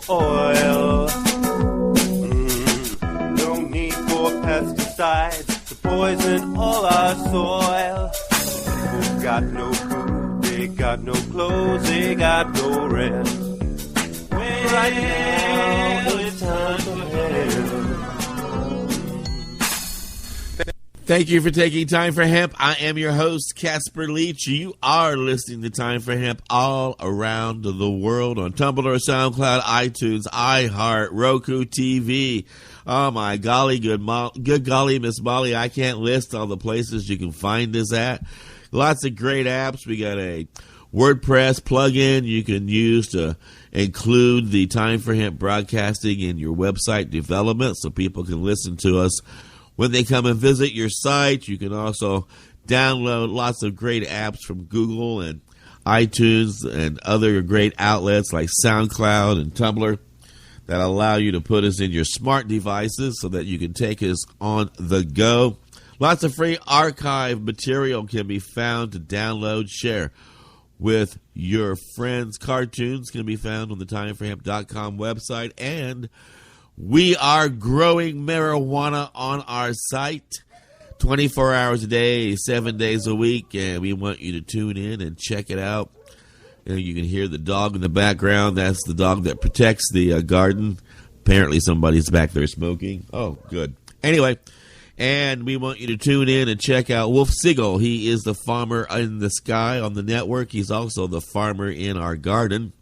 oil. No need for pesticides to poison all our soil. People got no food, they got no clothes, they got no rest. Right now it's time for hemp. Thank you for taking Time for Hemp. I am your host, Casper Leitch. You are listening to Time for Hemp all around the world on Tumblr, SoundCloud, iTunes, iHeart, Roku TV. Oh, my golly, good golly, Miss Molly, I can't list all the places you can find us at. Lots of great apps. We got a WordPress plugin you can use to include the Time for Hemp broadcasting in your website development so people can listen to us when they come and visit your site. You can also download lots of great apps from Google and iTunes and other great outlets like SoundCloud and Tumblr that allow you to put us in your smart devices so that you can take us on the go. Lots of free archive material can be found to download, share with your friends. Cartoons can be found on the timeforhemp.com website, and we are growing marijuana on our site 24 hours a day, 7 days a week, and we want you to tune in and check it out. And you can hear the dog in the background. That's the dog that protects the garden. Apparently somebody's back there smoking. Oh, good. Anyway, and we want you to tune in and check out Wolf Siegel. He is the farmer in the sky on the network. He's also the farmer in our garden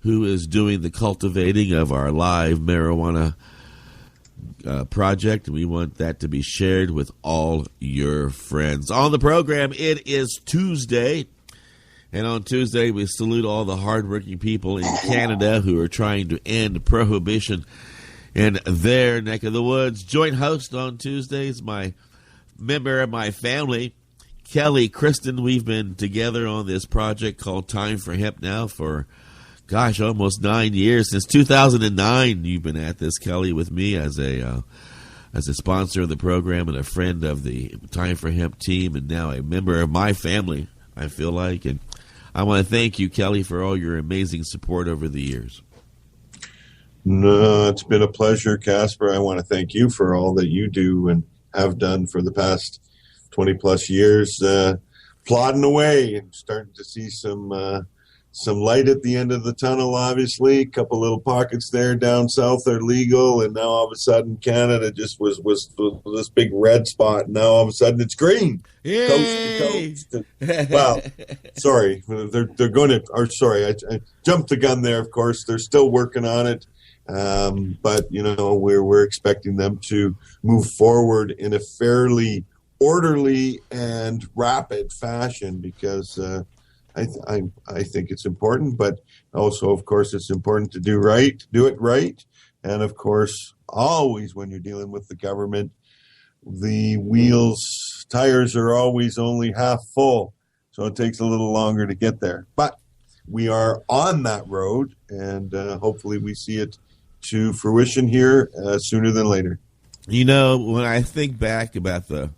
who is doing the cultivating of our live marijuana project. We want that to be shared with all your friends. On the program, it is Tuesday. And on Tuesday, we salute all the hardworking people in Canada who are trying to end prohibition in their neck of the woods. Joint host on Tuesdays, my member of my family, Kelly Kriston. We've been together on this project called Time for Hemp now for, gosh, almost 9 years. Since 2009, you've been at this, Kelly, with me as a sponsor of the program and a friend of the Time for Hemp team, and now a member of my family, I feel like. And I want to thank you, Kelly, for all your amazing support over the years. No, it's been a pleasure, Casper. I want to thank you for all that you do and have done for the past 20-plus years, plodding away and starting to see some light at the end of the tunnel, obviously. A couple little pockets there down south are legal, and now all of a sudden Canada just was this big red spot, and now all of a sudden it's green. Yay! Coast to coast. Well, sorry. They're going to, or sorry, I jumped the gun there, of course. They're still working on it. But, you know, we're expecting them to move forward in a fairly orderly and rapid fashion because I think it's important, but also, of course, it's important to do it right. And, of course, always when you're dealing with the government, the tires are always only half full, so it takes a little longer to get there. But we are on that road, and hopefully we see it to fruition here sooner than later. You know, when I think back about the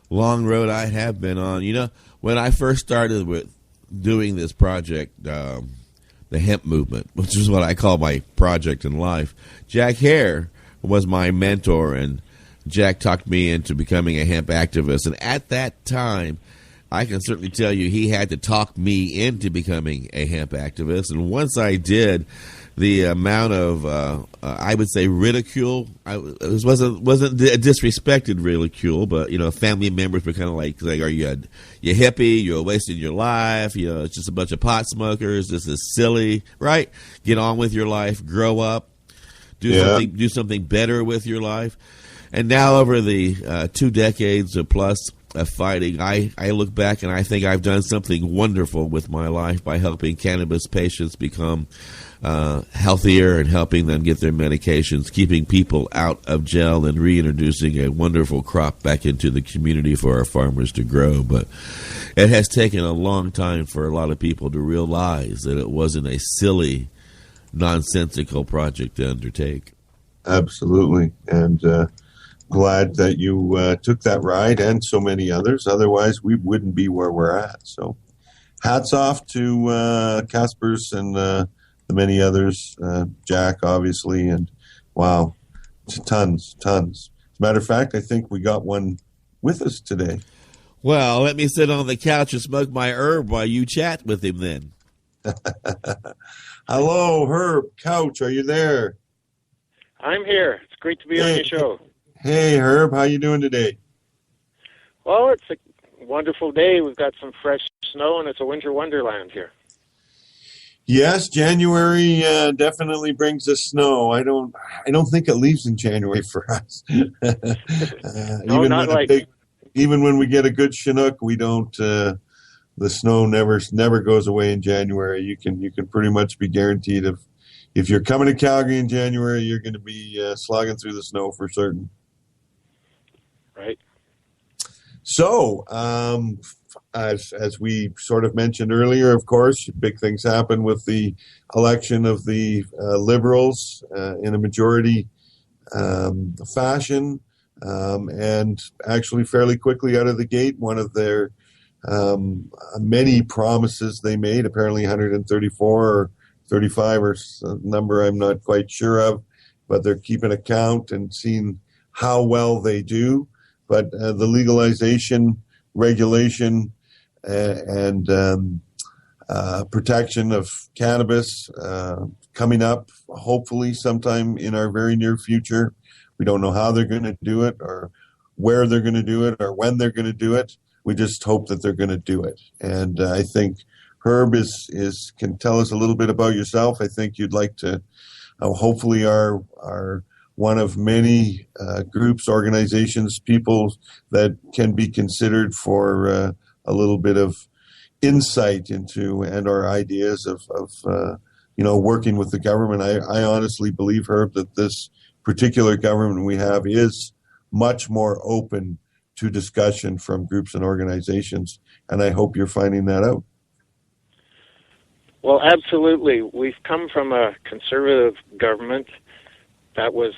long road I have been on, you know, when I first started with doing this project, the hemp movement, which is what I call my project in life, Jack Hare was my mentor, and Jack talked me into becoming a hemp activist. And at that time, I can certainly tell you he had to talk me into becoming a hemp activist. And once I did, the amount of, I would say, ridicule, it wasn't disrespected ridicule, but, you know, family members were kind of like, are you hippie? You're wasting your life. You know, it's just a bunch of pot smokers. This is silly, right? Get on with your life. Grow up. Do something better with your life. And now over the 2 decades or plus of fighting, I look back and I think I've done something wonderful with my life by helping cannabis patients become healthier and helping them get their medications, keeping people out of jail and reintroducing a wonderful crop back into the community for our farmers to grow. But it has taken a long time for a lot of people to realize that it wasn't a silly, nonsensical project to undertake. Absolutely. And glad that you took that ride and so many others. Otherwise, we wouldn't be where we're at. So hats off to Casper's and the many others, Jack, obviously, and wow, tons. As a matter of fact, I think we got one with us today. Well, let me sit on the couch and smoke my herb while you chat with him then. Hello, Herb, Coauch, are you there? I'm here. It's great to be on your show. Hey, Herb, how you doing today? Well, it's a wonderful day. We've got some fresh snow, and it's a winter wonderland here. Yes, January definitely brings us snow. I don't think it leaves in January for us. Even when we get a good Chinook, we don't. The snow never goes away in January. You can pretty much be guaranteed if you're coming to Calgary in January, you're going to be slogging through the snow for certain. Right. So, as we sort of mentioned earlier, of course, big things happen with the election of the Liberals in a majority fashion. And actually fairly quickly out of the gate, one of their many promises they made, apparently 134 or 35 or some number I'm not quite sure of, but they're keeping account and seeing how well they do. But the legalization, regulation, and protection of cannabis coming up, hopefully sometime in our very near future. We don't know how they're going to do it or where they're going to do it or when they're going to do it. We just hope that they're going to do it. And I think Herb can tell us a little bit about yourself. I think you'd like to hopefully are one of many groups, organizations, people that can be considered for a little bit of insight into and our ideas of working with the government. I honestly believe, Herb, that this particular government we have is much more open to discussion from groups and organizations, and I hope you're finding that out. Well, absolutely. We've come from a conservative government that was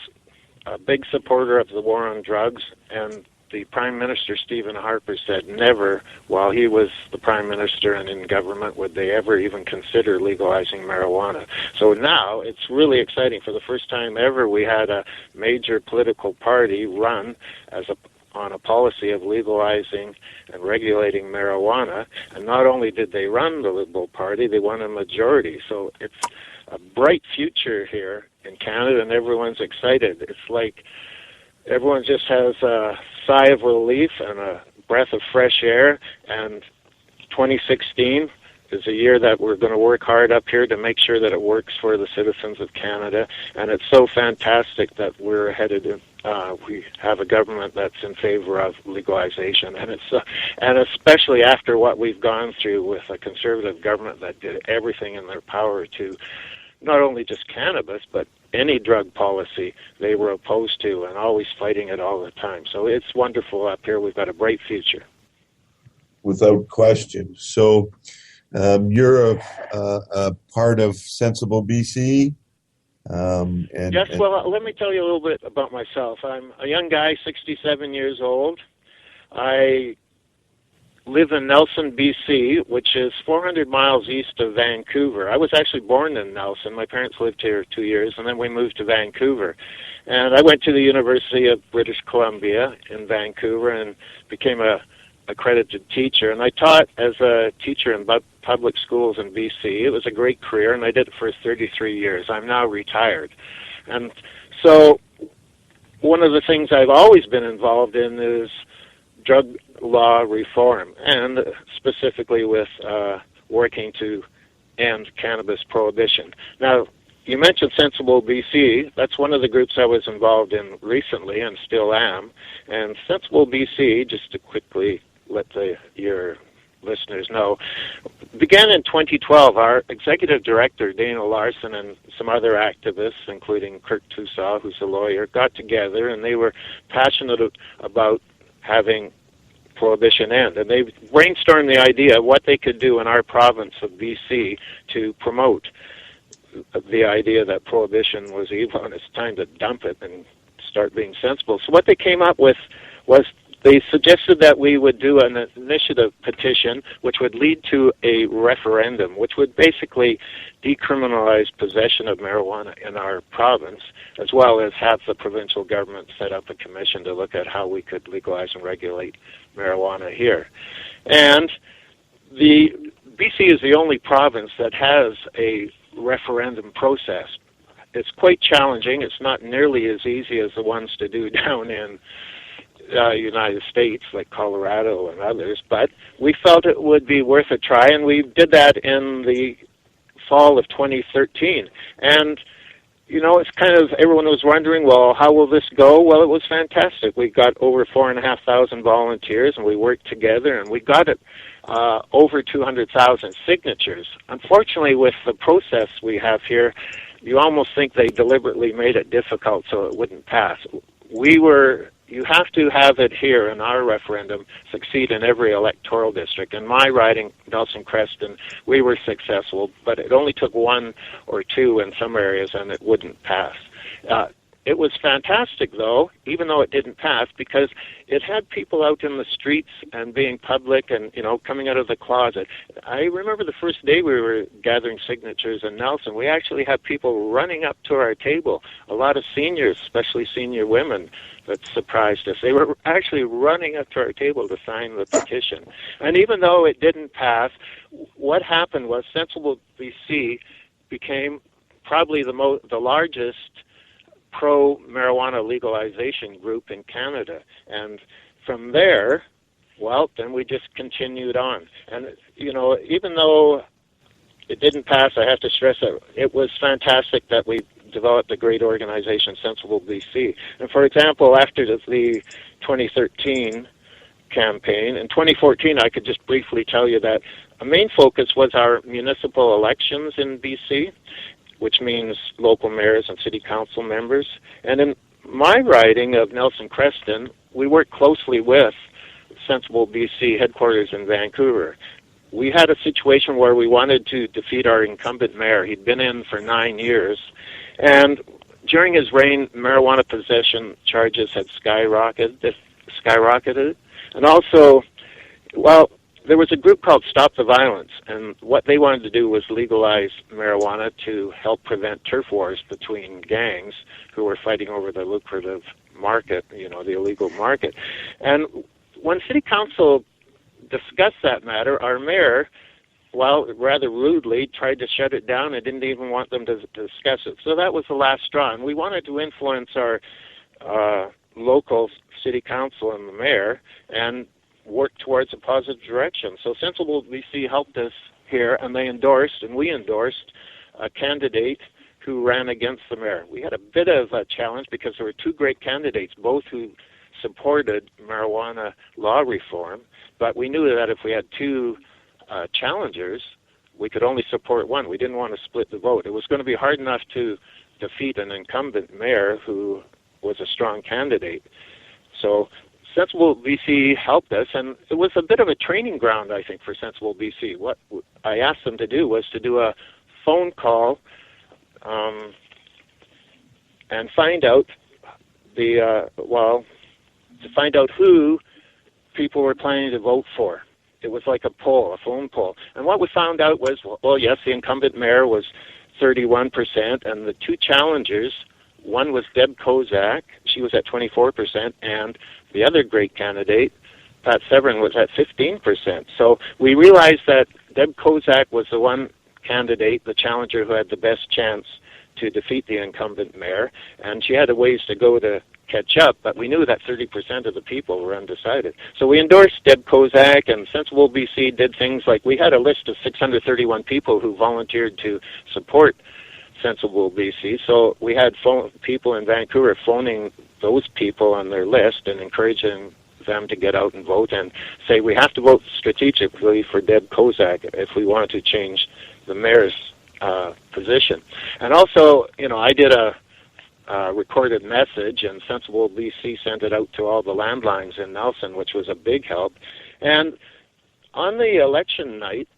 a big supporter of the war on drugs, and the Prime Minister, Stephen Harper, said never, while he was the Prime Minister and in government, would they ever even consider legalizing marijuana. So now it's really exciting. For the first time ever, we had a major political party run on a policy of legalizing and regulating marijuana. And not only did they run the Liberal Party, they won a majority. So it's a bright future here in Canada, and everyone's excited. It's like everyone just has a sigh of relief and a breath of fresh air, and 2016 is a year that we're going to work hard up here to make sure that it works for the citizens of Canada, and it's so fantastic that we're headed in. We have a government that's in favor of legalization, and and especially after what we've gone through with a conservative government that did everything in their power to not only just cannabis, but any drug policy they were opposed to and always fighting it all the time. So it's wonderful up here. We've got a bright future. Without question. So you're a part of Sensible BC? Well, let me tell you a little bit about myself. I'm a young guy, 67 years old. I live in Nelson, BC, which is 400 miles east of Vancouver. I was actually born in Nelson. My parents lived here 2 years, and then we moved to Vancouver. And I went to the University of British Columbia in Vancouver and became a accredited teacher. And I taught as a teacher in public schools in BC. It was a great career, and I did it for 33 years. I'm now retired. And so one of the things I've always been involved in is drug law reform, and specifically with working to end cannabis prohibition. Now, you mentioned Sensible BC. That's one of the groups I was involved in recently and still am. And Sensible BC, just to quickly let your listeners know, began in 2012. Our executive director, Dana Larson, and some other activists, including Kurt Tusaw, who's a lawyer, got together, and they were passionate about having prohibition end. And they brainstormed the idea of what they could do in our province of BC to promote the idea that prohibition was evil and it's time to dump it and start being sensible. So what they came up with was They suggested that we would do an initiative petition which would lead to a referendum, which would basically decriminalize possession of marijuana in our province, as well as have the provincial government set up a commission to look at how we could legalize and regulate marijuana here. And the BC is the only province that has a referendum process. It's quite challenging. It's not nearly as easy as the ones to do down in United States, like Colorado and others, but we felt it would be worth a try, and we did that in the fall of 2013. And, you know, it's kind of, everyone was wondering, well, how will this go? Well, it was fantastic. We got over 4,500 volunteers, and we worked together, and we got it over 200,000 signatures. Unfortunately, with the process we have here, you almost think they deliberately made it difficult so it wouldn't pass. You have to have it here in our referendum succeed in every electoral district. In my riding, Nelson-Kriston, we were successful, but it only took one or two in some areas, and it wouldn't pass. It was fantastic, though, even though it didn't pass, because it had people out in the streets and being public and, you know, coming out of the closet. I remember the first day we were gathering signatures in Nelson, we actually had people running up to our table, a lot of seniors, especially senior women, that surprised us. They were actually running up to our table to sign the petition. And even though it didn't pass, what happened was Sensible BC became probably the largest pro-marijuana legalization group in Canada. And from there, well, then we just continued on. And, you know, even though it didn't pass, I have to stress that it was fantastic that we developed a great organization, Sensible BC. And for example, after the 2013 campaign, in 2014, I could just briefly tell you that a main focus was our municipal elections in BC, which means local mayors and city council members. And in my riding of Nelson-Kriston, we worked closely with Sensible BC headquarters in Vancouver. We had a situation where we wanted to defeat our incumbent mayor. He'd been in for 9 years. And during his reign, marijuana possession charges had skyrocketed. And also, well, there was a group called Stop the Violence, and what they wanted to do was legalize marijuana to help prevent turf wars between gangs who were fighting over the lucrative market, you know, the illegal market. And when City Council discussed that matter, our mayor, well, rather rudely, tried to shut it down and didn't even want them to discuss it. So that was the last straw, and we wanted to influence our local city council and the mayor and work towards a positive direction. So Sensible BC helped us here, and they endorsed, and we endorsed, a candidate who ran against the mayor. We had a bit of a challenge because there were two great candidates, both who supported marijuana law reform, but we knew that if we had two challengers, we could only support one. We didn't want to split the vote. It was going to be hard enough to defeat an incumbent mayor who was a strong candidate. So Sensible BC helped us, and it was a bit of a training ground, I think, for Sensible BC. What I asked them to do was to do a phone call and find out to find out who people were planning to vote for. It was like a poll, a phone poll. And what we found out was, well, yes, the incumbent mayor was 31%, and the two challengers, one was Deb Coauch, she was at 24%, and the other great candidate, Pat Severin, was at 15%. So we realized that Deb Coauch was the one candidate, the challenger, who had the best chance to defeat the incumbent mayor, and she had a ways to go to catch up, but we knew that 30% of the people were undecided. So we endorsed Deb Coauch, and Sensible BC did things like, we had a list of 631 people who volunteered to support Sensible BC, so we had people in Vancouver phoning those people on their list and encouraging them to get out and vote and say, we have to vote strategically for Deb Coauch if we want to change the mayor's position. And also, you know, I did a recorded message, and Sensible BC sent it out to all the landlines in Nelson, which was a big help. And on the election night,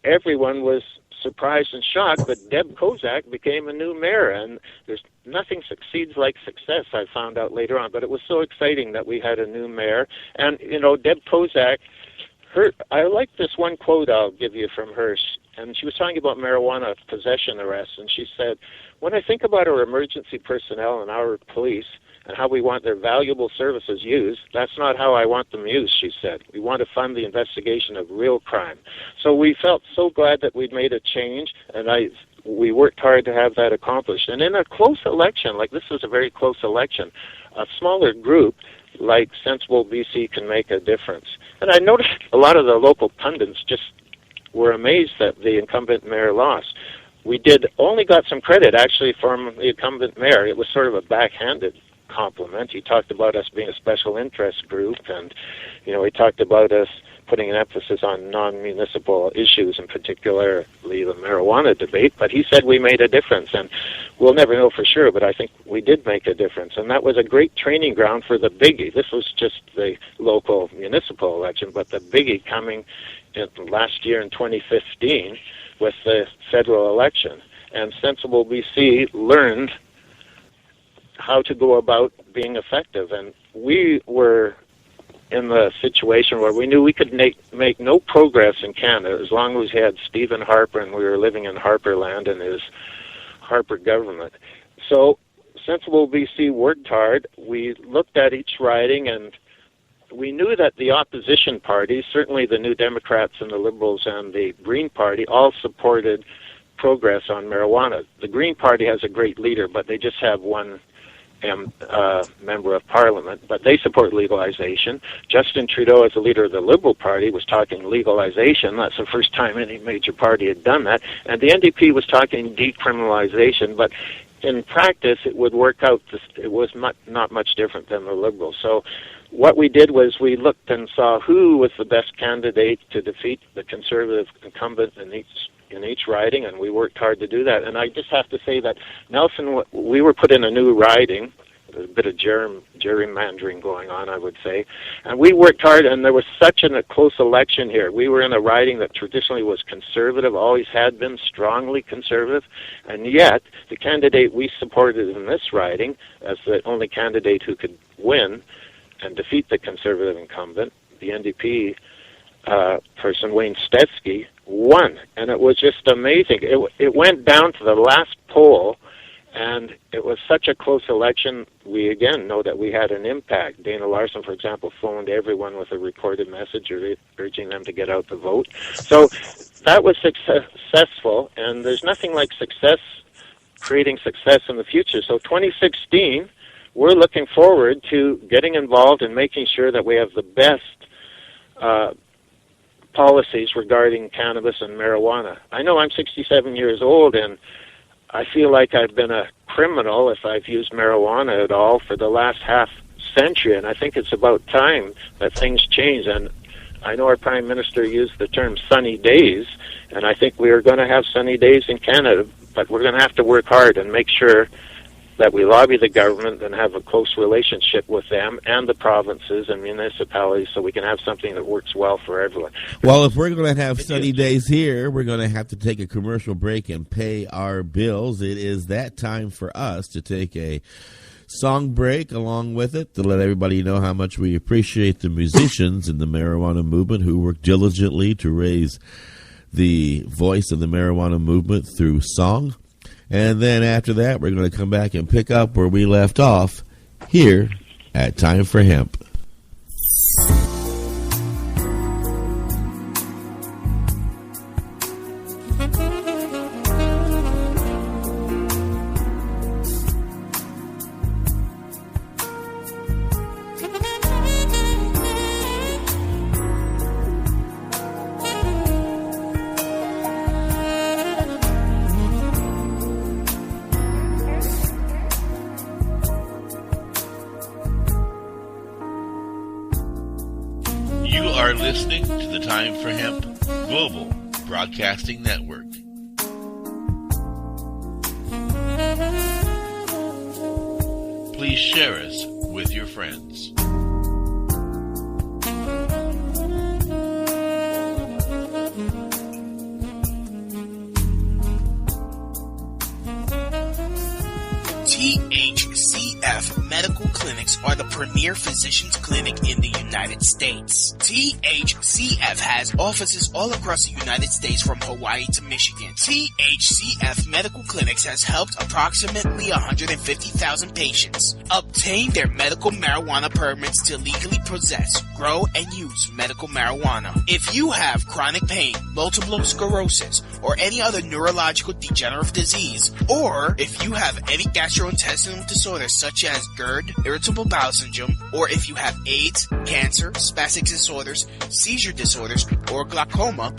everyone was surprised and shocked, but Deb Coauch became a new mayor, and there's nothing succeeds like success, I found out later on. But it was so exciting that we had a new mayor. And, Deb Coauch, I like this one quote I'll give you from her. And she was talking about marijuana possession arrests, and she said, "When I think about our emergency personnel and our police and how we want their valuable services used, that's not how I want them used," she said. "We want to fund the investigation of real crime." So we felt so glad that we'd made a change, and we worked hard to have that accomplished. And in a close election, like this was a very close election, a smaller group like Sensible BC can make a difference. And I noticed a lot of the local pundits just were amazed that the incumbent mayor lost. We only got some credit, actually, from the incumbent mayor. It was sort of a backhanded compliment. He talked about us being a special interest group, and, he talked about us putting an emphasis on non-municipal issues, in particularly the marijuana debate, but he said we made a difference, and we'll never know for sure, but I think we did make a difference, and that was a great training ground for the biggie. This was just the local municipal election, but the biggie coming last year in 2015 with the federal election, and Sensible BC learned how to go about being effective, and we were in the situation where we knew we could make no progress in Canada as long as we had Stephen Harper and we were living in Harperland and his Harper government. So Sensible BC worked hard. We looked at each riding, and we knew that the opposition parties, certainly the New Democrats and the Liberals and the Green Party, all supported progress on marijuana. The Green Party has a great leader, but they just have one member of Parliament, but they support legalization. Justin Trudeau, as the leader of the Liberal Party, was talking legalization. That's the first time any major party had done that. And the NDP was talking decriminalization, but in practice it would work out. It was not much different than the Liberals. So what we did was we looked and saw who was the best candidate to defeat the Conservative incumbent in each riding, and we worked hard to do that. And I just have to say that Nelson, we were put in a new riding, a bit of gerrymandering going on, I would say, and we worked hard, and there was such a close election here. We were in a riding that traditionally was conservative, always had been strongly conservative, and yet the candidate we supported in this riding as the only candidate who could win and defeat the Conservative incumbent, the NDP person, Wayne Stetsky, won, and it was just amazing. It went down to the last poll, and it was such a close election. We again know that we had an impact. Dana Larson, for example, phoned everyone with a recorded message urging them to get out the vote. So that was successful, and there's nothing like creating success in the future. So 2016, we're looking forward to getting involved and making sure that we have the best policies regarding cannabis and marijuana. I know I'm 67 years old, and I feel like I've been a criminal if I've used marijuana at all for the last half century, and I think it's about time that things change. And I know our Prime Minister used the term sunny days, and I think we are going to have sunny days in Canada, but we're going to have to work hard and make sure that we lobby the government and have a close relationship with them and the provinces and municipalities so we can have something that works well for everyone. Well, if we're going to have sunny days here, we're going to have to take a commercial break and pay our bills. It is that time for us to take a song break along with it to let everybody know how much we appreciate the musicians in the marijuana movement who work diligently to raise the voice of the marijuana movement through song. And then after that, we're going to come back and pick up where we left off here at Time for Hemp. Listening to the Time for Hemp Global Broadcasting Network. Please share us with your friends. THCF Medical Clinics are the premier physicians clinic in the United States. THCF has offices all across the United States from Hawaii to Michigan. THCF Medical Clinics has helped approximately 150,000 patients obtain their medical marijuana permits to legally possess, grow, and use medical marijuana. If you have chronic pain, multiple sclerosis, or any other neurological degenerative disease, or if you have any gastrointestinal disorders such as GERD, irritable bowel syndrome, or if you have AIDS, cancer, spastic disorders, seizure disorders, or glaucoma,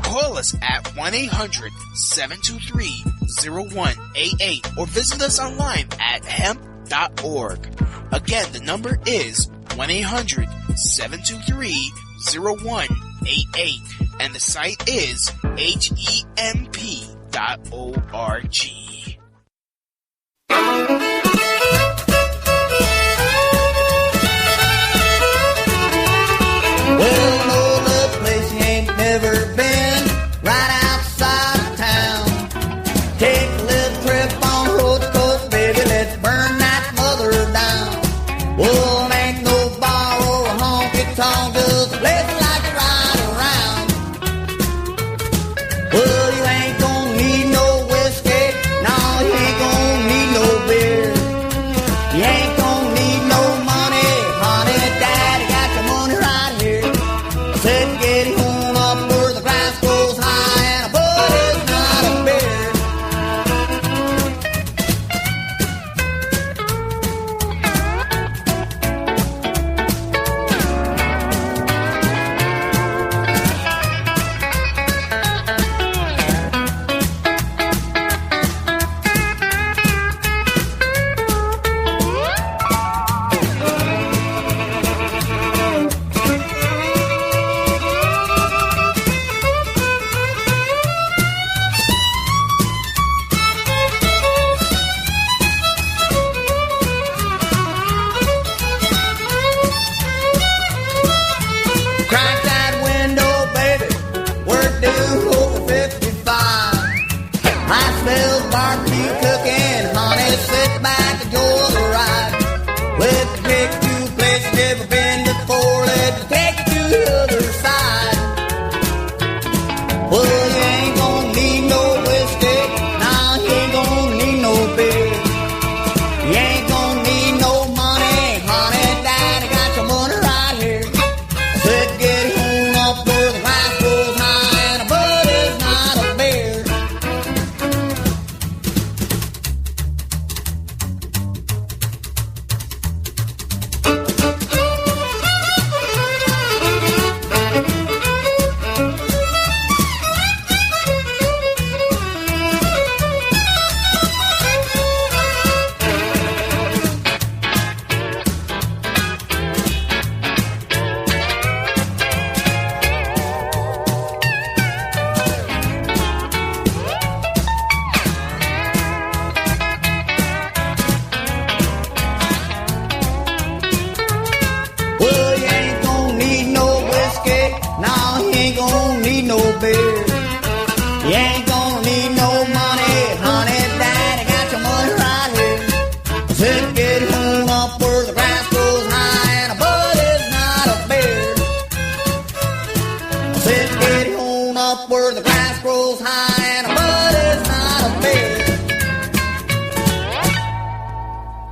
call us at 1-800-723-0188 or visit us online at hemp.org. Again, the number is 1-800-723-0188 and the site is hemp.org. Well, no love place you ain't never been, right outside of town. Take a little trip on road to coast, baby, let's burn that mother down. Well, ain't no bar or a honky-tonk, just a place like to ride around. Well, you ain't gonna need no whiskey, no, you ain't gonna need no beer. You ain't gonna need no money, honey, daddy got your money right here. Said get home up where the grass grows high and a bud is not a beer. Crack that window, baby. We're due over 55. I smell barbecue cooking, honey. Sit back, enjoy the ride. Let's take you to a place you've never been before. Let's take you to the other side. Well, you ain't gonna need no whiskey. Nah, you ain't gonna need no beer. You ain't gonna need no money, honey. Daddy got your money right here. Said get home up where the grass grows high and a bud is not a beer. Well, you ain't gonna need no whiskey. No, you ain't gonna need no beer. You ain't gonna need no money, honey. Daddy got your money right here. Said get home up where the grass grows high and a bud is not a beer. Said get home up where the grass grows high and a bud is not a beer.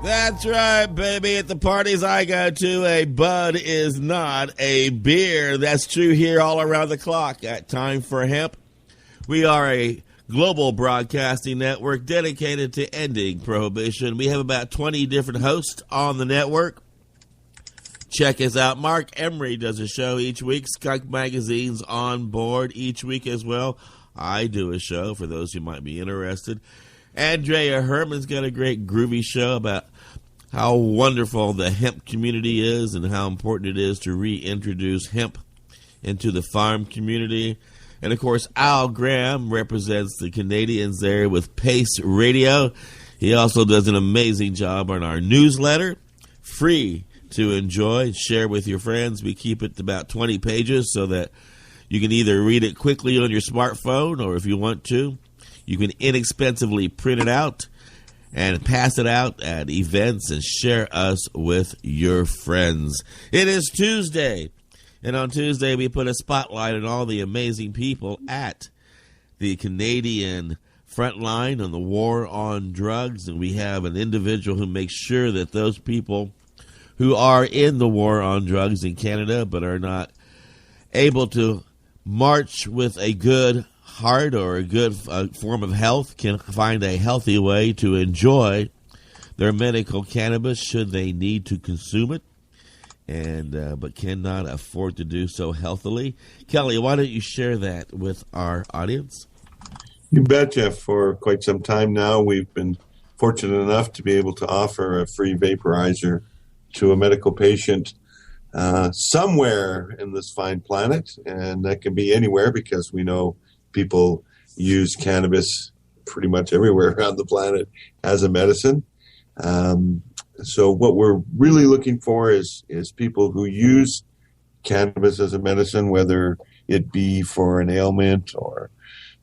That's right, baby. At the parties I go to, a bud is not a beer. That's true here all around the clock at Time for Hemp. We are a global broadcasting network dedicated to ending prohibition. We have about 20 different hosts on the network. Check us out. Mark Emery does a show each week. Skunk Magazine's on board each week as well. I do a show for those who might be interested. Andrea Herman's got a great groovy show about how wonderful the hemp community is and how important it is to reintroduce hemp into the farm community. And, of course, Al Graham represents the Canadians there with Pace Radio. He also does an amazing job on our newsletter, free to enjoy, share with your friends. We keep it to about 20 pages so that you can either read it quickly on your smartphone or if you want to, you can inexpensively print it out and pass it out at events and share us with your friends. It is Tuesday, and on Tuesday we put a spotlight on all the amazing people at the Canadian front line on the war on drugs, and we have an individual who makes sure that those people who are in the war on drugs in Canada but are not able to march with a good heart or a good form of health can find a healthy way to enjoy their medical cannabis should they need to consume it, and but cannot afford to do so healthily. Kelly, why don't you share that with our audience? You betcha. For quite some time now, we've been fortunate enough to be able to offer a free vaporizer to a medical patient somewhere in this fine planet, and that can be anywhere because we know people use cannabis pretty much everywhere around the planet as a medicine. So what we're really looking for is people who use cannabis as a medicine, whether it be for an ailment or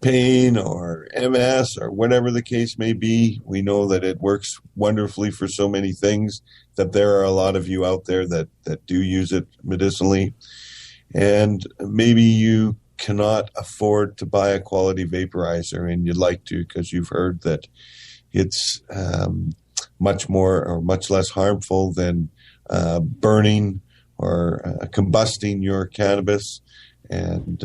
pain or MS or whatever the case may be. We know that it works wonderfully for so many things, that there are a lot of you out there that do use it medicinally. And maybe you cannot afford to buy a quality vaporizer and you'd like to because you've heard that it's much more or much less harmful than burning or combusting your cannabis. And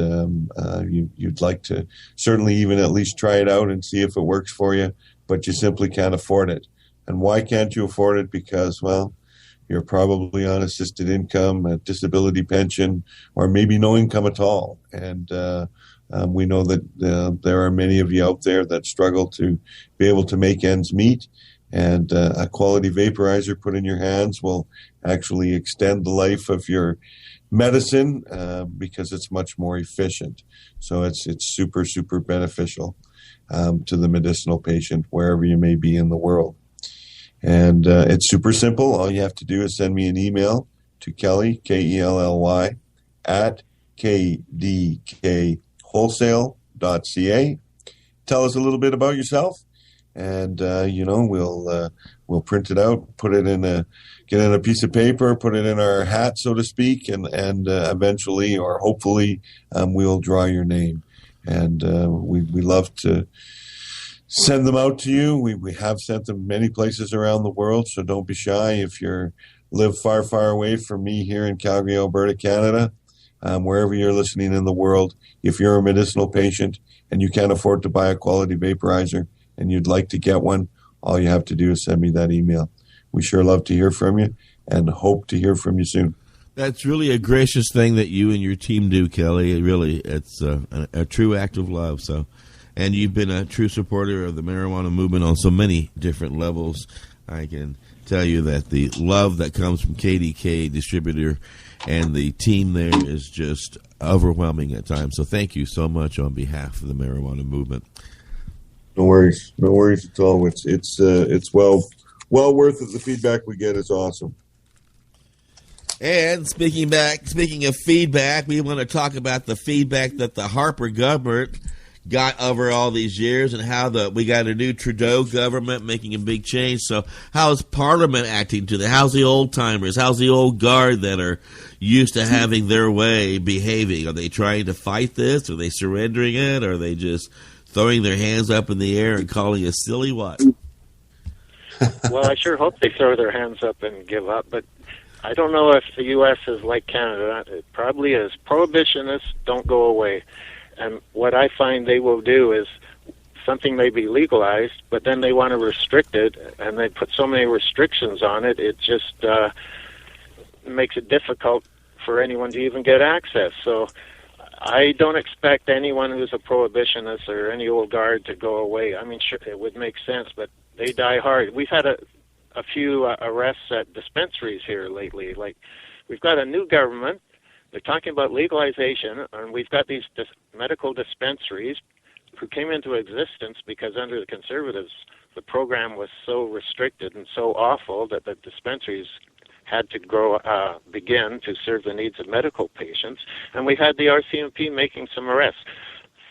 you'd like to certainly even at least try it out and see if it works for you, but you simply can't afford it. And why can't you afford it? Because, well, you're probably on assisted income, a disability pension, or maybe no income at all. And we know that there are many of you out there that struggle to be able to make ends meet. And a quality vaporizer put in your hands will actually extend the life of your medicine because it's much more efficient. So it's super, super beneficial to the medicinal patient wherever you may be in the world. And it's super simple. All you have to do is send me an email to Kelly, Kelly, at kdkwholesale.ca. Tell us a little bit about yourself, and we'll print it out, get it in a piece of paper, put it in our hat, so to speak, and eventually or hopefully we'll draw your name. And we love to send them out to you. We have sent them many places around the world, so don't be shy. If you live far, far away from me here in Calgary, Alberta, Canada, wherever you're listening in the world, if you're a medicinal patient and you can't afford to buy a quality vaporizer and you'd like to get one, all you have to do is send me that email. We sure love to hear from you and hope to hear from you soon. That's really a gracious thing that you and your team do, Kelly. It's a true act of love. So, and you've been a true supporter of the marijuana movement on so many different levels. I can tell you that the love that comes from KDK Distributor and the team there is just overwhelming at times. So thank you so much on behalf of the marijuana movement. No worries at all. It's well worth it. The feedback we get is awesome. And speaking of feedback, we want to talk about the feedback that the Harper government got over all these years and how we got a new Trudeau government making a big change. So how is Parliament acting to that? How's the old timers? How's the old guard that are used to having their way behaving? Are they trying to fight this? Are they surrendering it? Or are they just throwing their hands up in the air and calling us silly? What? Well, I sure hope they throw their hands up and give up, but I don't know if the U.S. is like Canada. It probably is. Prohibitionists don't go away. And what I find they will do is something may be legalized, but then they want to restrict it, and they put so many restrictions on it, it just makes it difficult for anyone to even get access. So I don't expect anyone who's a prohibitionist or any old guard to go away. I mean, sure, it would make sense, but they die hard. We've had a few arrests at dispensaries here lately. Like, we've got a new government. They're talking about legalization, and we've got these medical dispensaries who came into existence because under the Conservatives, the program was so restricted and so awful that the dispensaries had to begin to serve the needs of medical patients. And we've had the RCMP making some arrests.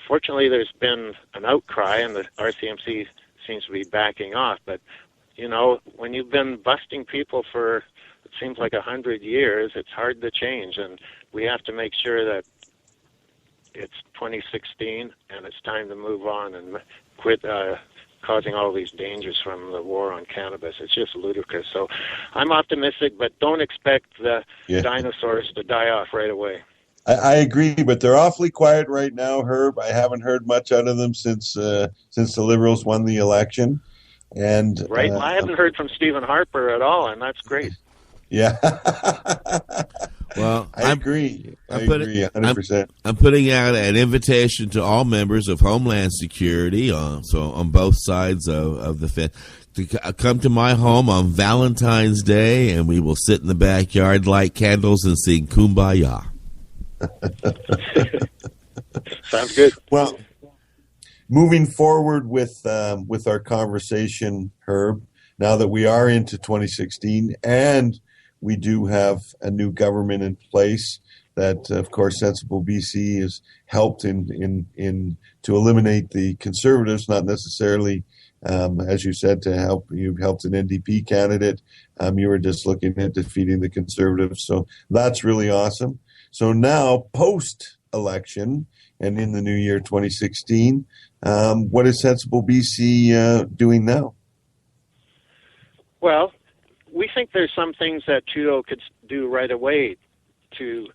Fortunately, there's been an outcry, and the RCMP seems to be backing off. But you know, when you've been busting people for, it seems like 100 years, it's hard to change, and we have to make sure that it's 2016 and it's time to move on and quit causing all these dangers from the war on cannabis. It's just ludicrous. So I'm optimistic, but don't expect the dinosaurs to die off right away. I agree, but they're awfully quiet right now, Herb. I haven't heard much out of them since the Liberals won the election. And right, I haven't heard from Stephen Harper at all, and that's great. Yeah. Well, I agree. I agree 100%. I'm putting out an invitation to all members of Homeland Security, so on both sides of the fence, to come to my home on Valentine's Day, and we will sit in the backyard, light candles, and sing Kumbaya. Sounds good. Well, moving forward with our conversation, Herb, now that we are into 2016 and we do have a new government in place that, of course, Sensible BC has helped in to eliminate the Conservatives, not necessarily, as you said, to help. You've helped an NDP candidate. You were just looking at defeating the Conservatives. So that's really awesome. So now, post-election and in the new year 2016, what is Sensible BC doing now? Well, we think there's some things that Trudeau could do right away to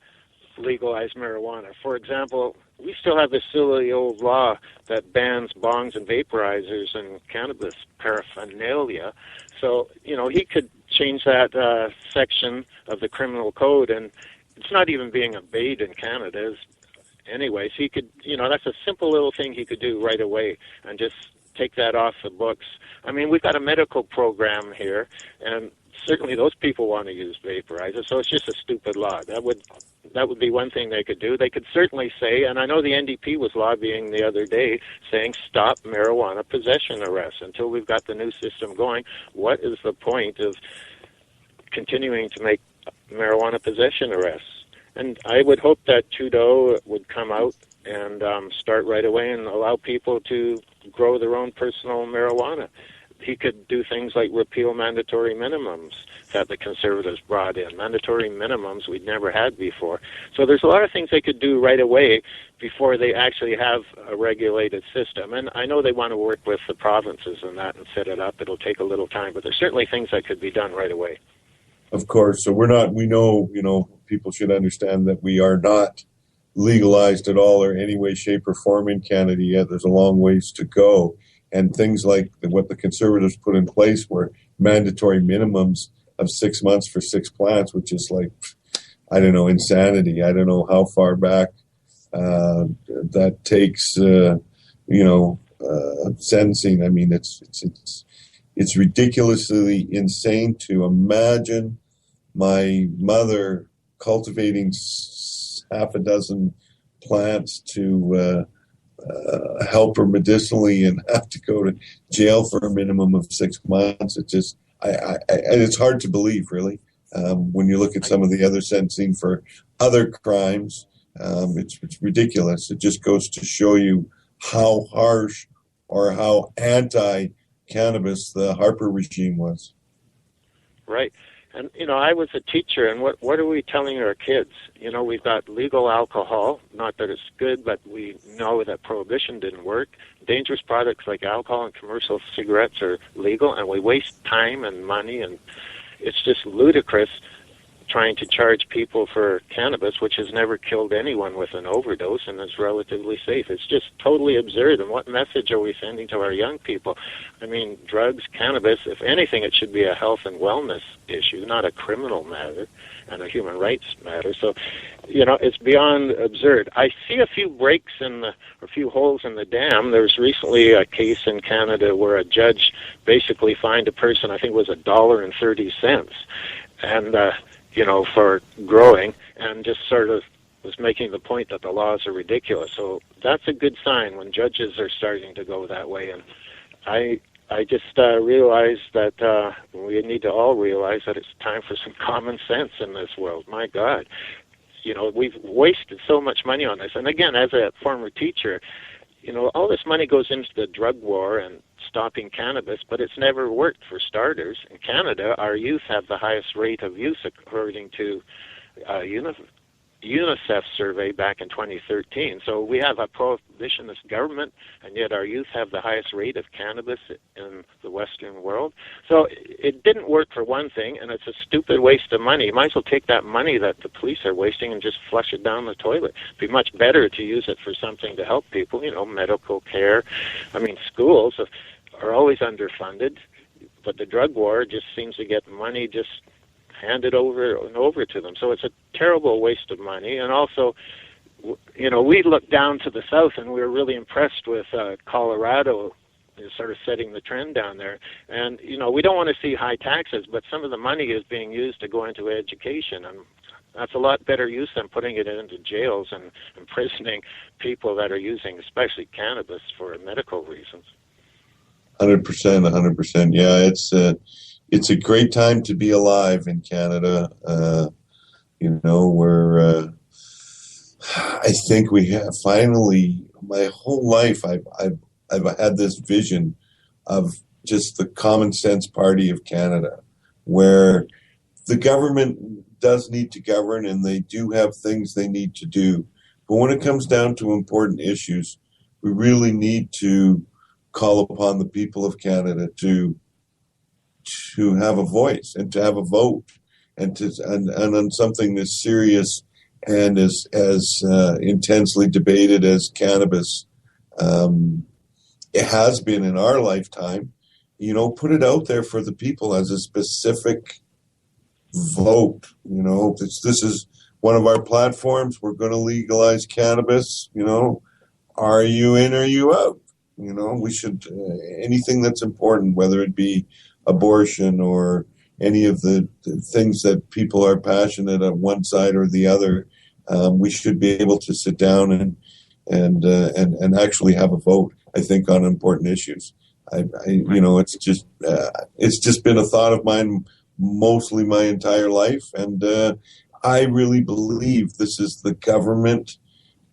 legalize marijuana. For example, we still have this silly old law that bans bongs and vaporizers and cannabis paraphernalia. So, you know, he could change that section of the criminal code, and it's not even being obeyed in Canada anyway. So he could, you know, that's a simple little thing he could do right away and just take that off the books. I mean, we've got a medical program here, and certainly those people want to use vaporizers, so it's just a stupid law. That would be one thing they could do. They could certainly say, and I know the NDP was lobbying the other day, saying stop marijuana possession arrests until we've got the new system going. What is the point of continuing to make marijuana possession arrests? And I would hope that Trudeau would come out and start right away and allow people to grow their own personal marijuana. He could do things like repeal mandatory minimums that the Conservatives brought in, mandatory minimums we'd never had before. So there's a lot of things they could do right away before they actually have a regulated system. And I know they want to work with the provinces and that and set it up. It'll take a little time, but there's certainly things that could be done right away. Of course. So we know, people should understand that we are not legalized at all or any way, shape, or form in Canada yet. There's a long ways to go. And things like what the Conservatives put in place were mandatory minimums of 6 months for 6 plants, which is like, I don't know, insanity. I don't know how far back that takes, sentencing. I mean, it's ridiculously insane to imagine my mother cultivating half a dozen plants to help her medicinally and have to go to jail for a minimum of 6 months. It's just, it's hard to believe, really, when you look at some of the other sentencing for other crimes. It's ridiculous. It just goes to show you how harsh or how anti-cannabis the Harper regime was. Right. And, I was a teacher, and what are we telling our kids? We've got legal alcohol, not that it's good, but we know that prohibition didn't work. Dangerous products like alcohol and commercial cigarettes are legal, and we waste time and money, and it's just ludicrous trying to charge people for cannabis, which has never killed anyone with an overdose and is relatively safe. It's just totally absurd. And what message are we sending to our young people? I mean, drugs, cannabis, if anything, it should be a health and wellness issue, not a criminal matter and a human rights matter. So, it's beyond absurd. I see a few breaks a few holes in the dam. There was recently a case in Canada where a judge basically fined a person, I think it was $1.30, and for growing, and just sort of was making the point that the laws are ridiculous. So that's a good sign when judges are starting to go that way. And I just realized that we need to all realize that it's time for some common sense in this world. My God, we've wasted so much money on this. And again, as a former teacher, all this money goes into the drug war and stopping cannabis, but it's never worked for starters. In Canada, our youth have the highest rate of use according to UNICEF survey back in 2013. So we have a prohibitionist government, and yet our youth have the highest rate of cannabis in the Western world. So it didn't work for one thing, and it's a stupid waste of money. You might as well take that money that the police are wasting and just flush it down the toilet. It'd be much better to use it for something to help people, medical care. I mean, schools are always underfunded, but the drug war just seems to get money just handed over and over to them. So it's a terrible waste of money. And also, we look down to the south, and we were really impressed with Colorado sort of setting the trend down there. And, we don't want to see high taxes, but some of the money is being used to go into education, and that's a lot better use than putting it into jails and imprisoning people that are using, especially cannabis, for medical reasons. 100%. Yeah, it's a great time to be alive in Canada. I think we have finally, my whole life, I've had this vision of just the common sense party of Canada, where the government does need to govern and they do have things they need to do. But when it comes down to important issues, we really need to call upon the people of Canada to have a voice and to have a vote, and on something as serious and as intensely debated as cannabis. It has been in our lifetime. Put it out there for the people as a specific vote. This is one of our platforms. We're going to legalize cannabis. Are you in or are you out? We should, anything that's important, whether it be abortion or any of the things that people are passionate on one side or the other, we should be able to sit down and actually have a vote, I think, on important issues. It's just been a thought of mine mostly my entire life, and I really believe this is the government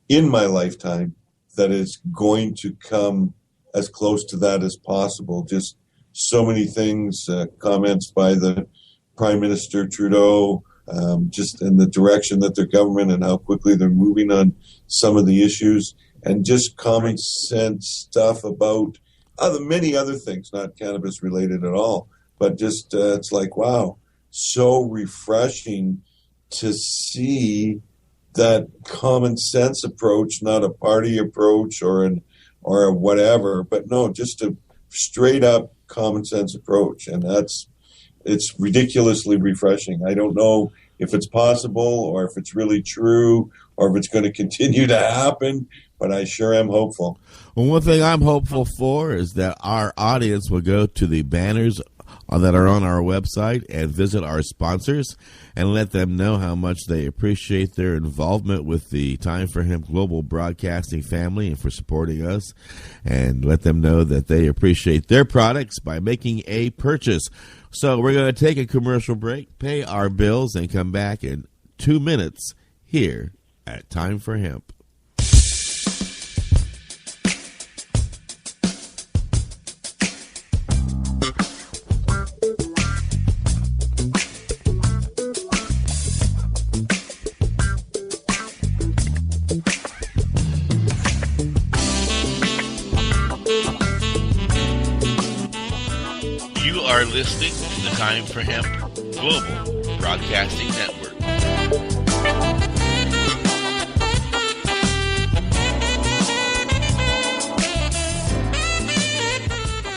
in my lifetime that is going to come as close to that as possible. Just so many things, comments by the Prime Minister Trudeau, just in the direction that their government and how quickly they're moving on some of the issues, and just common sense stuff about many other things, not cannabis related at all, but just it's like, wow, so refreshing to see that common sense approach, not a party approach or a whatever, but no, just a straight up common sense approach. And it's ridiculously refreshing. I don't know if it's possible or if it's really true or if it's going to continue to happen, but I sure am hopeful. Well, one thing I'm hopeful for is that our audience will go to the banners that are on our website and visit our sponsors and let them know how much they appreciate their involvement with the Time for Hemp Global Broadcasting family and for supporting us, and let them know that they appreciate their products by making a purchase. So we're going to take a commercial break, pay our bills, and come back in 2 minutes here at Time for Hemp. You are listening to the Time for Hemp Global Broadcasting Network.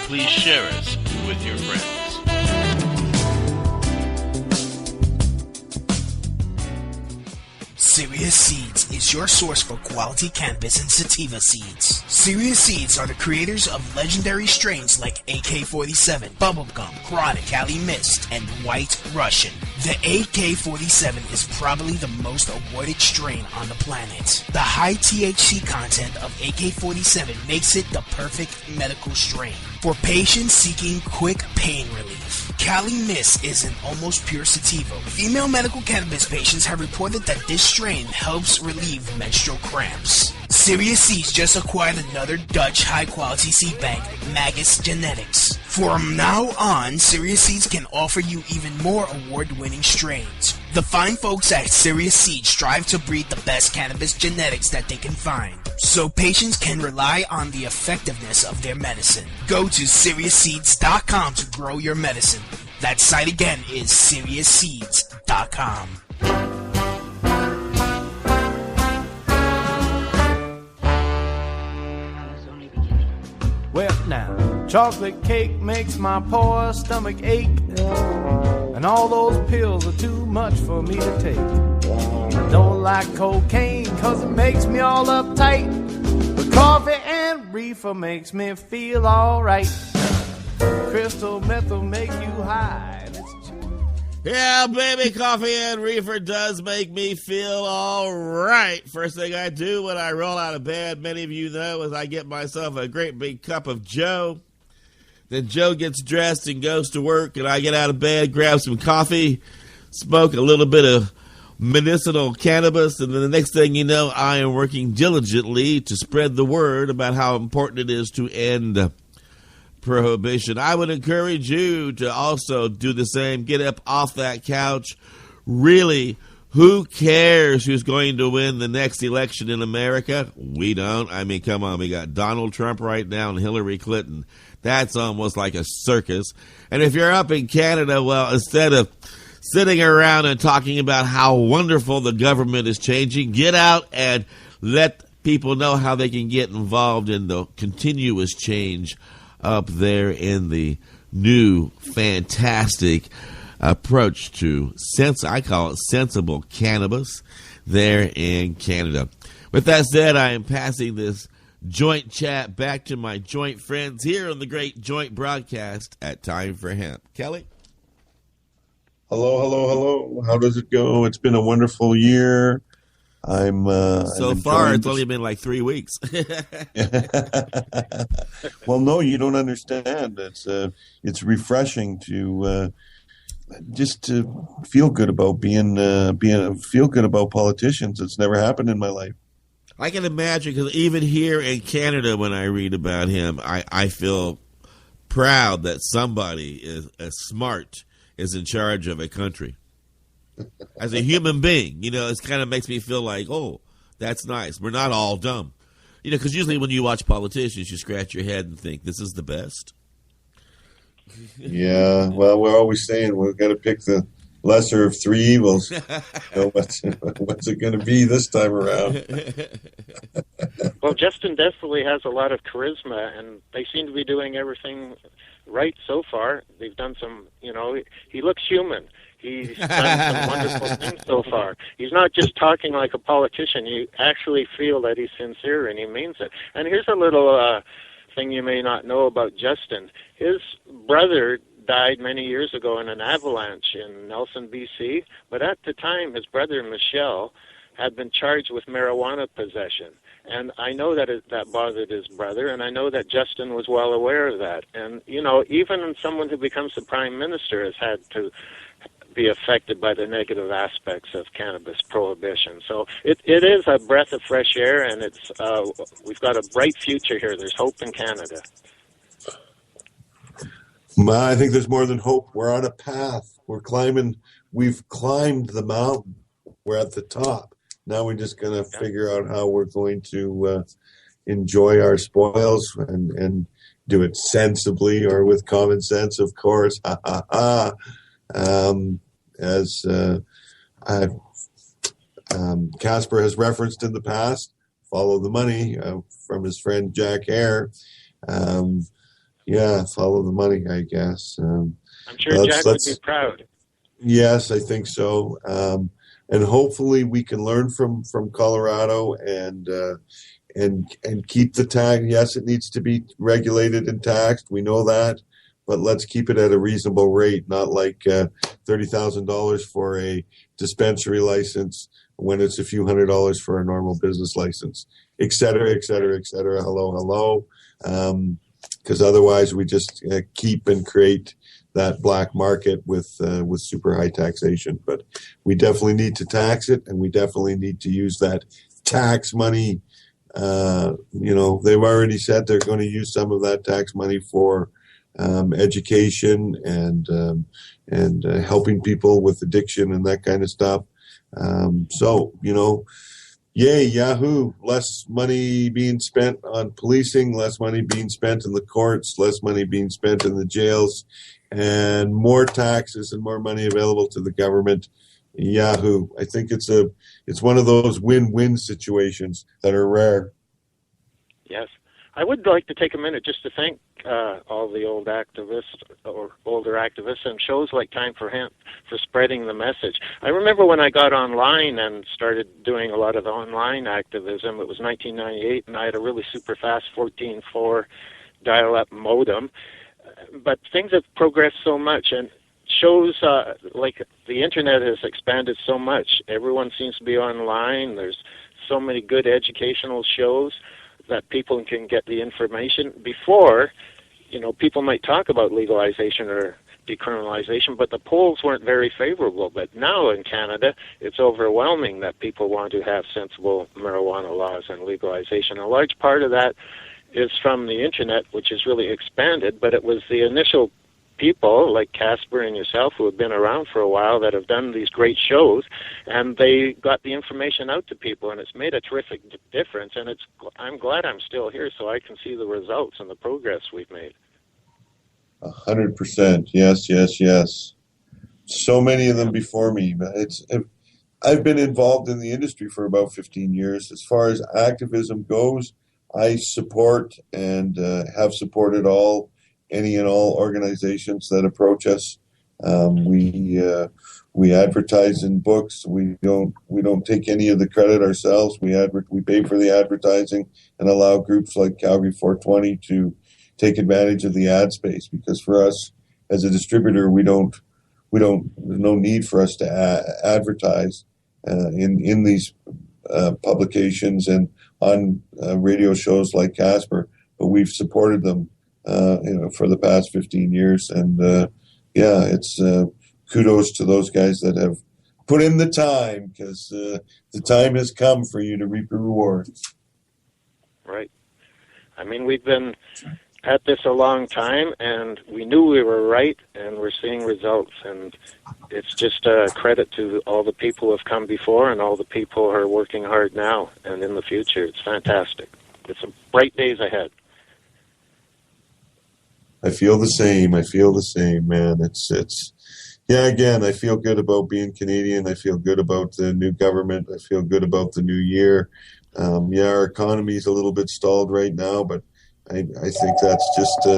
Please share us with your friends. Serious Seeds is your source for quality cannabis and sativa seeds. Serious Seeds are the creators of legendary strains like AK-47, Bubblegum, Chronic, Cali Mist, and White Russian. The AK-47 is probably the most awarded strain on the planet. The high THC content of AK-47 makes it the perfect medical strain for patients seeking quick pain relief. Cali Mist is an almost pure sativa. Female medical cannabis patients have reported that this strain helps relieve menstrual cramps. Serious Seeds just acquired another Dutch high-quality seed bank, Magus Genetics. From now on, Serious Seeds can offer you even more award-winning strains. The fine folks at Serious Seeds strive to breed the best cannabis genetics that they can find, so patients can rely on the effectiveness of their medicine. Go to SeriousSeeds.com to grow your medicine. That site again is SeriousSeeds.com. Well, now, chocolate cake makes my poor stomach ache, and all those pills are too much for me to take. I don't like cocaine 'cause it makes me all uptight, but coffee and reefer makes me feel alright. Crystal meth will make you high, and it's Yeah, baby, coffee and reefer does make me feel all right. First thing I do when I roll out of bed, many of you know, is I get myself a great big cup of Joe. Then Joe gets dressed and goes to work, and I get out of bed, grab some coffee, smoke a little bit of medicinal cannabis, and then the next thing you know, I am working diligently to spread the word about how important it is to end prohibition. I would encourage you to also do the same. Get up off that couch. Really, who cares who's going to win the next election in America? We don't. I mean, come on. We got Donald Trump right now and Hillary Clinton. That's almost like a circus. And if you're up in Canada, well, instead of sitting around and talking about how wonderful the government is changing, get out and let people know how they can get involved in the continuous change up there in the new fantastic approach to I call it sensible cannabis there in Canada. With that said, I am passing this joint chat back to my joint friends here on the great joint broadcast at Time for Hemp. Kelly? Hello, hello, hello. How does it go? It's been a wonderful year. So far, it's only been like 3 weeks. Well, no, you don't understand. It's refreshing to just to feel good about feel good about politicians. It's never happened in my life. I can imagine, because even here in Canada, when I read about him, I feel proud that somebody is as smart is in charge of a country. As a human being, you know, it kind of makes me feel like, oh, that's nice. We're not all dumb. You know, because usually when you watch politicians, you scratch your head and think, this is the best. Yeah, well, we're always saying we've got to pick the lesser of three evils. What's it going to be this time around? Well, Justin definitely has a lot of charisma, and they seem to be doing everything right so far. They've done some, he looks human. He's done some wonderful things so far. He's not just talking like a politician. You actually feel that he's sincere and he means it. And here's a little thing you may not know about Justin. His brother died many years ago in an avalanche in Nelson, BC. But at the time, his brother, Michelle, had been charged with marijuana possession. And I know that that bothered his brother, and I know that Justin was well aware of that. And, even someone who becomes the prime minister has had to be affected by the negative aspects of cannabis prohibition. So it is a breath of fresh air, and it's we've got a bright future here. There's hope in Canada. I think there's more than hope. We're on a path. We've climbed the mountain. We're at the top. Now we're just going to figure out how we're going to enjoy our spoils and do it sensibly or with common sense, of course. As Casper has referenced in the past, follow the money from his friend Jack Hare. Follow the money, I guess. I'm sure Jack would be proud. Yes, I think so. And hopefully we can learn from Colorado and keep the tax. Yes, it needs to be regulated and taxed. We know that. But let's keep it at a reasonable rate, not like $30,000 for a dispensary license when it's a few $100s for a normal business license, et cetera, et cetera, et cetera. Hello. Because otherwise we just keep and create that black market with super high taxation. But we definitely need to tax it, and we definitely need to use that tax money. They've already said they're going to use some of that tax money for education and helping people with addiction and that kind of stuff. Yay, yahoo, less money being spent on policing, less money being spent in the courts, less money being spent in the jails, and more taxes and more money available to the government. Yahoo. I think it's one of those win-win situations that are rare. Yes. I would like to take a minute just to thank all the old activists or older activists and shows like Time for Hemp for spreading the message. I remember when I got online and started doing a lot of online activism, it was 1998, and I had a really super fast 14.4 dial-up modem. But things have progressed so much, and shows like the internet has expanded so much. Everyone seems to be online. There's so many good educational shows that people can get the information. Before, people might talk about legalization or decriminalization, but the polls weren't very favorable. But now in Canada, it's overwhelming that people want to have sensible marijuana laws and legalization. A large part of that is from the internet, which has really expanded, but it was the initial people like Casper and yourself who have been around for a while that have done these great shows, and they got the information out to people, and it's made a terrific difference. And I'm glad I'm still here so I can see the results and the progress we've made. 100%. Yes. So many of them before me. I've been involved in the industry for about 15 years. As far as activism goes, I support and have supported any and all organizations that approach us. We advertise in books. We don't take any of the credit ourselves. We pay for the advertising and allow groups like Calgary 420 to take advantage of the ad space, because for us as a distributor, there's no need for us to advertise in these publications and on radio shows like Casper, but we've supported them for the past 15 years. And it's kudos to those guys that have put in the time, because the time has come for you to reap the rewards. Right. I mean, we've been at this a long time, and we knew we were right, and we're seeing results. And it's just a credit to all the people who have come before and all the people who are working hard now and in the future. It's fantastic. It's bright days ahead. I feel the same, man. Again, I feel good about being Canadian. I feel good about the new government. I feel good about the new year. Our economy is a little bit stalled right now, but I think that's just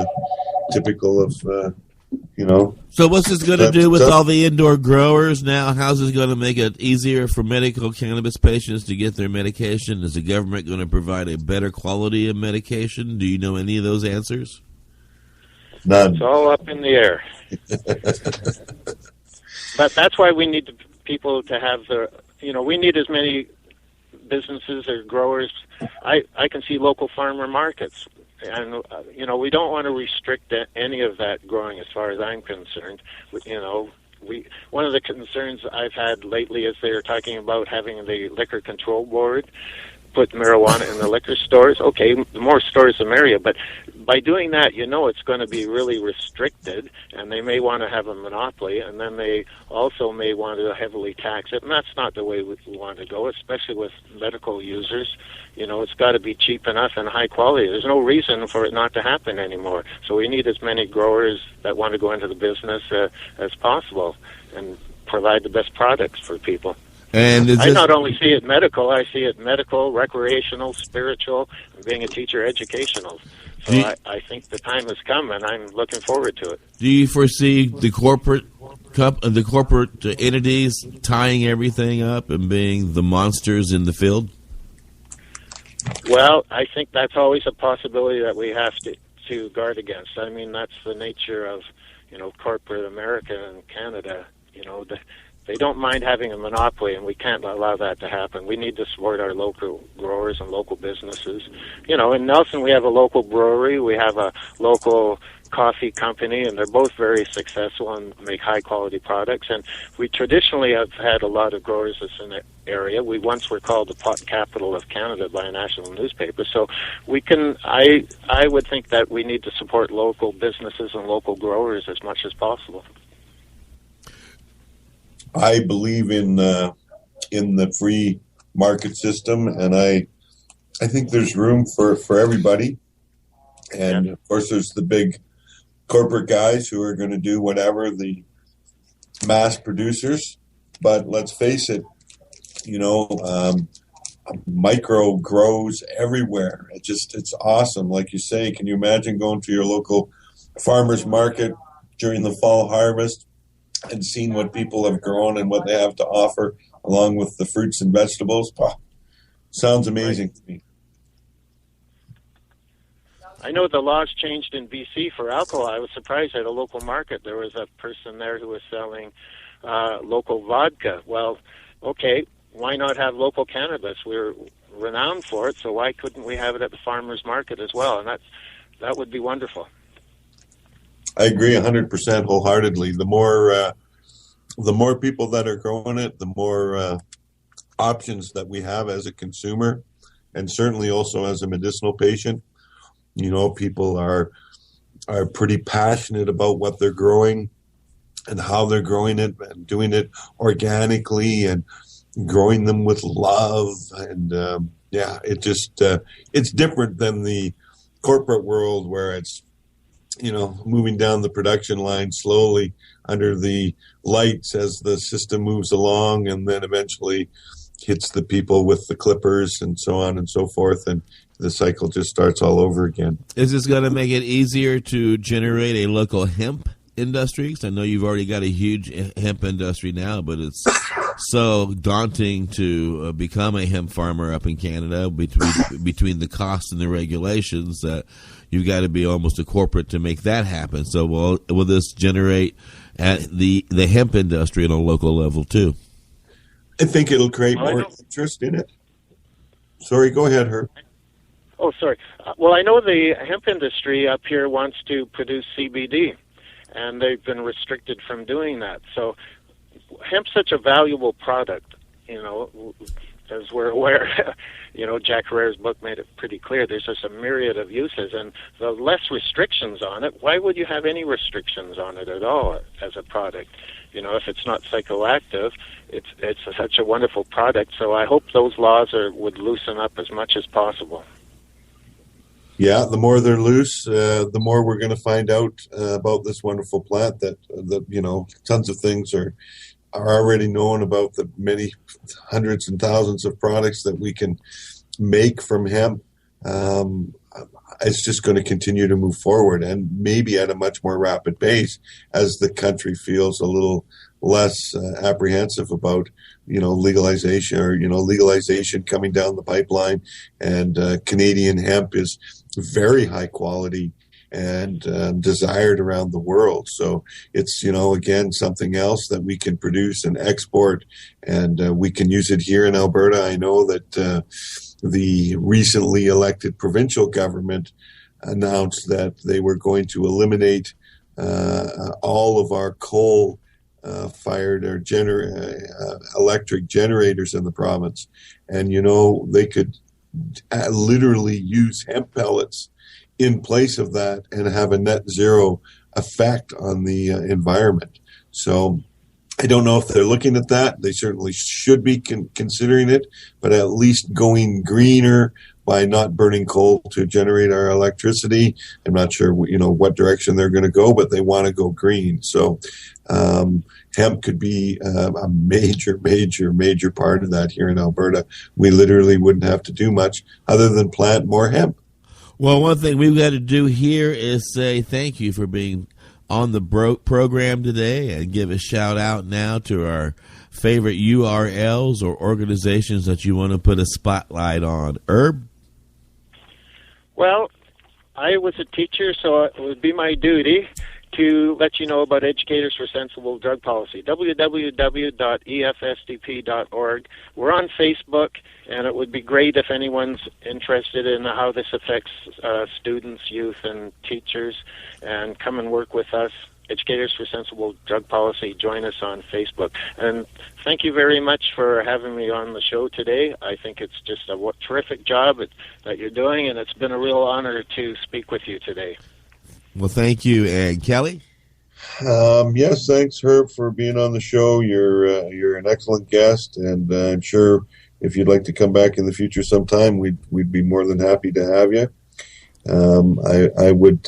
typical of, So what's this going to do with all the indoor growers now? How's this going to make it easier for medical cannabis patients to get their medication? Is the government going to provide a better quality of medication? Do you know any of those answers? None. It's all up in the air. But that's why we need people to have we need as many businesses or growers. I can see local farmer markets. And, we don't want to restrict any of that growing as far as I'm concerned. One of the concerns I've had lately is they're talking about having the Liquor Control Board put marijuana in the liquor stores. Okay, the more stores the merrier, but by doing that, it's going to be really restricted, and they may want to have a monopoly, and then they also may want to heavily tax it, and that's not the way we want to go, especially with medical users. It's got to be cheap enough and high quality. There's no reason for it not to happen anymore. So we need as many growers that want to go into the business as possible and provide the best products for people. And I not only see it medical, I see it medical, recreational, spiritual, and being a teacher, educational. So I think the time has come, and I'm looking forward to it. Do you foresee the corporate entities tying everything up and being the monsters in the field? Well, I think that's always a possibility that we have to guard against. I mean, that's the nature of corporate America and Canada. They don't mind having a monopoly, and we can't allow that to happen. We need to support our local growers and local businesses. In Nelson, we have a local brewery. We have a local coffee company, and they're both very successful and make high-quality products. And we traditionally have had a lot of growers in the area. We once were called the pot capital of Canada by a national newspaper. So we can, I would think that we need to support local businesses and local growers as much as possible. I believe in the free market system, and I think there's room for everybody. And of course, there's the big corporate guys who are going to do whatever, the mass producers. But let's face it, micro grows everywhere. It's awesome. Like you say, can you imagine going to your local farmer's market during the fall harvest and seeing what people have grown and what they have to offer, along with the fruits and vegetables? Wow. Sounds amazing to me. I know the laws changed in BC for alcohol. I was surprised at a local market. There was a person there who was selling local vodka. Well, okay, why not have local cannabis? We're renowned for it, so why couldn't we have it at the farmer's market as well? And that would be wonderful. I agree 100% wholeheartedly. The more people that are growing it, the more options that we have as a consumer, and certainly also as a medicinal patient. People are pretty passionate about what they're growing and how they're growing it, and doing it organically and growing them with love. And it's different than the corporate world where it's moving down the production line slowly under the lights as the system moves along, and then eventually hits the people with the clippers and so on and so forth, and the cycle just starts all over again. Is this going to make it easier to generate a local hemp industry? Because I know you've already got a huge hemp industry now, but it's so daunting to become a hemp farmer up in Canada between the costs and the regulations that you've got to be almost a corporate to make that happen. So will this generate the hemp industry at a local level too? I think it'll create more interest in it. Sorry, go ahead, Herb. Oh, sorry. Well, I know the hemp industry up here wants to produce CBD, and they've been restricted from doing that. So hemp's such a valuable product, as we're aware. Jack Herrera's book made it pretty clear. There's just a myriad of uses, and the less restrictions on it, why would you have any restrictions on it at all as a product? If it's not psychoactive, it's such a wonderful product. So I hope those laws would loosen up as much as possible. Yeah, the more they're loose, the more we're going to find out about this wonderful plant that tons of things are already known about, the many hundreds and thousands of products that we can make from hemp. It's just going to continue to move forward, and maybe at a much more rapid pace as the country feels a little less apprehensive about legalization or legalization coming down the pipeline. And Canadian hemp is very high quality and desired around the world. So it's, again, something else that we can produce and export, and we can use it here in Alberta. I know that the recently elected provincial government announced that they were going to eliminate all of our coal fired or electric generators in the province. And, they could literally use hemp pellets in place of that and have a net zero effect on the environment. So I don't know if they're looking at that. They certainly should be considering it, but at least going greener by not burning coal to generate our electricity. I'm not sure, what direction they're going to go, but they want to go green. So hemp could be a major, major, major part of that here in Alberta. We literally wouldn't have to do much other than plant more hemp. Well, one thing we've got to do here is say thank you for being on the program today, and give a shout out now to our favorite URLs or organizations that you want to put a spotlight on. Herb? Well, I was a teacher, so it would be my duty to let you know about Educators for Sensible Drug Policy, www.efsdp.org. We're on Facebook, and it would be great if anyone's interested in how this affects students, youth, and teachers, and come and work with us. Educators for Sensible Drug Policy, join us on Facebook. And thank you very much for having me on the show today. I think it's just a terrific job that you're doing, and it's been a real honor to speak with you today. Well, thank you. And Kelly? Yes, thanks, Herb, for being on the show. You're an excellent guest, and I'm sure if you'd like to come back in the future sometime, we'd be more than happy to have you. I would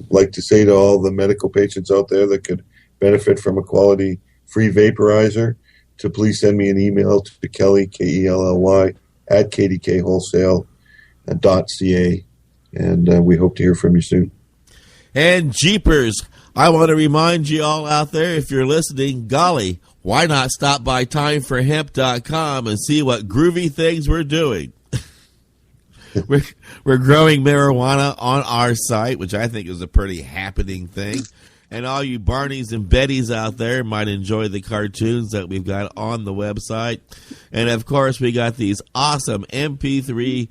like to say to all the medical patients out there that could benefit from a quality free vaporizer to please send me an email to Kelly, Kelly, at kdkwholesale.ca, and we hope to hear from you soon. And jeepers, I want to remind you all out there, if you're listening, golly, why not stop by timeforhemp.com and see what groovy things we're doing. We're growing marijuana on our site, which I think is a pretty happening thing. And all you Barneys and Bettys out there might enjoy the cartoons that we've got on the website. And, of course, we got these awesome MP3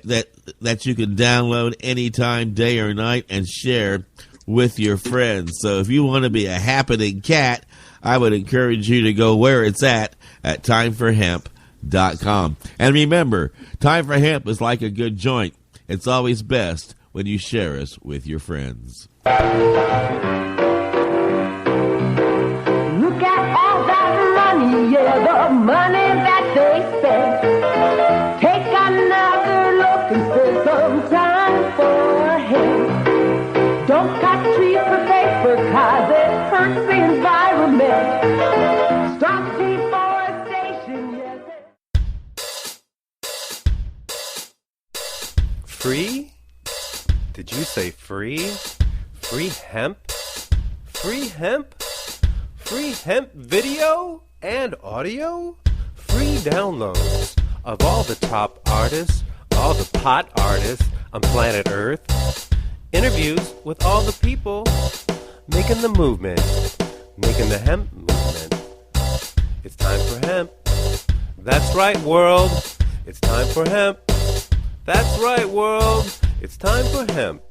that you can download anytime, day or night, and share with your friends. So if you want to be a happening cat, I would encourage you to go where it's at timeforhemp.com. And remember, Time for Hemp is like a good joint. It's always best when you share us with your friends. Look at all that money, yeah, the money that they spent. Take another look and spend some time for him. Don't cut trees for paper, 'cause it hurts the environment. Stop deforestation, yes. Free? Did you say free? Free hemp? Free hemp? Free hemp video and audio? Free downloads of all the top artists, all the pot artists on planet Earth. Interviews with all the people making the movement, making the hemp movement. It's time for hemp. That's right, world. It's time for hemp. That's right, world. It's time for hemp.